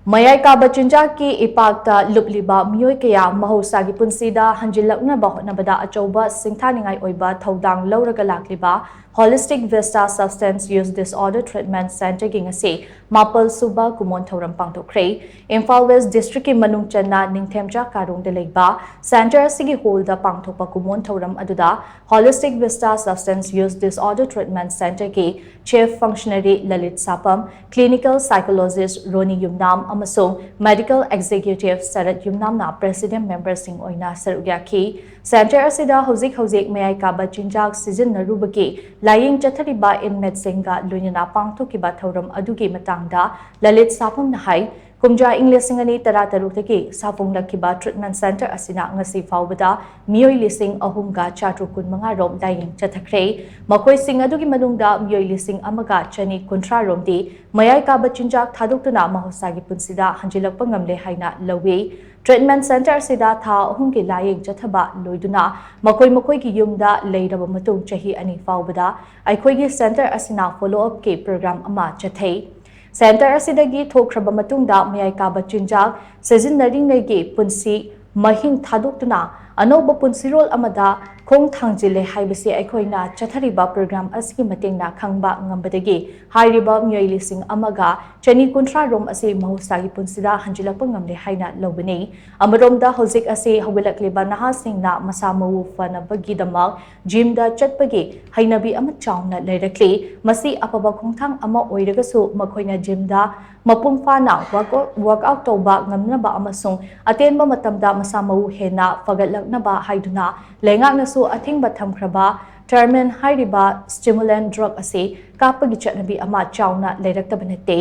MAYAI KABA CHINJAK की IPAKTA LUPLIBA MEEOI kaya MAHOUSHA की PUNSIda HANJILLAKNABA HOTNABADA ACHOUBA SINGTHANINGAI OIBA THOUDANG LOURGA LAKLIBA Holistic Vista Substance Use Disorder Treatment Center की Ngasi Mapal Shuba Kumon Thouram Pangthokkhre Imphal West District की Manung Channa Ningthemja Karung de Leiba Center asigi holda Pangthokpa Kumon Thouram aduda Holistic Vista Substance Use Disorder Treatment Center की Chief Functionary Lalit Sapam Clinical Psychologist Roni Yumnam amasung Medical Executive Sarat Yumnamna President Member Sing Oina Sarugyaki Center asida Hojik MAYAI KABA CHINJAK Season Narubaki Lying Chathariba in Medsinga Lunina Pangthokkiba Thouram adugi matangda Lalit Sapam Nahai Kumja English Singani Taratarutaki Sapung Lakiba Treatment Center asina Ngasi Faubada MEEOI lising ahumga chatrukun mga rom Lying Chathakre Makoi Sing adugi madungda MEEOI lising amaga chani kuntra rom di MAYAI KABA CHINJAK Thaduktuna MAHOUSHA ki PUNSIda hanjillakpa ngamle haina lawi Treatment Center sida tha ahumgi laying chathaba loiduna makoi ki yumda leiraba matung chahi ani faubada aikhoigi center asina follow up ke program ama chathei Center asidagi thokhraba matungda MAYAI KABA CHINJAK sizinnaringai punsi mahing thaduktuna anoba punsirol amada khong thangjile haibasi aikhoina chathariba program asigi matingna khangba ngambadagi hairiba MEEOI lising amaga chani kuntra rom ase MAHOUSHA gi punsida hanjilakpa ngamle haina lobani amaromda hojik ase LAKLIBA naha singna masamu fanabagi damak gymda chatpagi hainabi ama chauna leirakli masi apaba khongthang ama oiragasu makhoina gymda mapung fana workout toba ngamnaba amasung atenba matamda masamu hena fagatlaknaba haiduna lengaknasu athingba thamkhraba termin hairiba stimulant drug ase kapagi chatnabi ama chauna leiraktabanate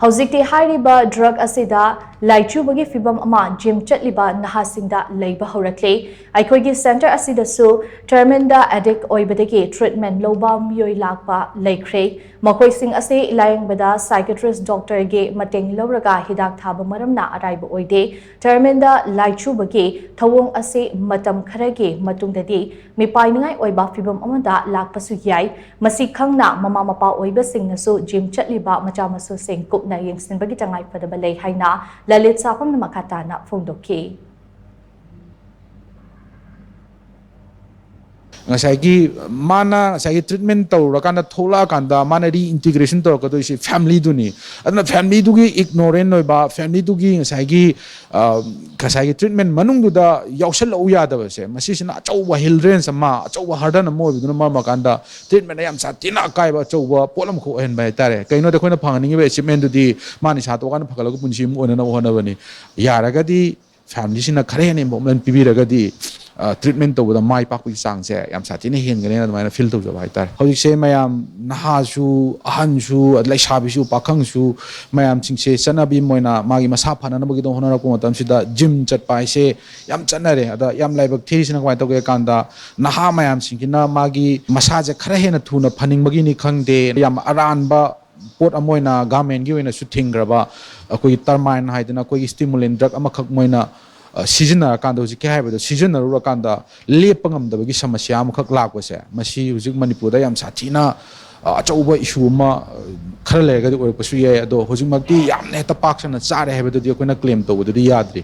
Hojikti hairiba drug asida laichubagi fibam ama gym chatliba nahasingda leiba horakle aikhoigi center asida su terminda addict oibadagi treatment loba MEEOI lakpa leikhre makoi sing ase layangbada psychiatrist doctor ge mateng loraga hidak thaba maramna araiba oide terminda laichubagi thawong ase matam kharage matungdadi mipainingai oiba fibam amada lakpasu yai masi khangna mama mapa oiba singnasu gym chatliba macha masu sing na yengsinbagi tangai padaba lei haina Lalit Sapam na makatana fongdoki Ngasi mana saya treatment tau rakana thola kanda mana reintegration tau kato isi family tu ni adna family tu ki ignorant noi ba family tu ki ngasi treatment manung tu da yausal uya da base masih sina achouba hildren sama achouba hardan mo bi duna ma kanda treatment ayam satina kai ba achouba polam kho hen ba tare kaino da khoina phangani be achievement tu di mani sa to kan phakala ko punsi mo ona na hona bani yaraga di family sina khare ne moment pibi raga di treatment to the mai pak pi sang se yam satini hin gane na mai feel to jo bai tar hoji se mayam naha su ahan su adlai sabi su pakhang su mayam ching se chanabi moina magi masa phana na bagi do honara ko matam sida gym chat pai se yam chanare ada yam lai bak thiri sina kwai to ge kanda naha mayam singina magi masa je khara hena thuna phaning bagi ni khangde yam aran ba pot amoina garment gi oina su thingraba akoi termine haidena koi stimulant drug amakhak moina Seasonal kanda hujik ke haibada seasonal ura kanda lepa ngamdabagi samasya amukhak lakpase masi hujik Manipurda yam sathina achouba issue ma khara lergadi oirpasu yai ado hujik makti yamne heta paksana chare haibada di akoina claim tawbadudi yadri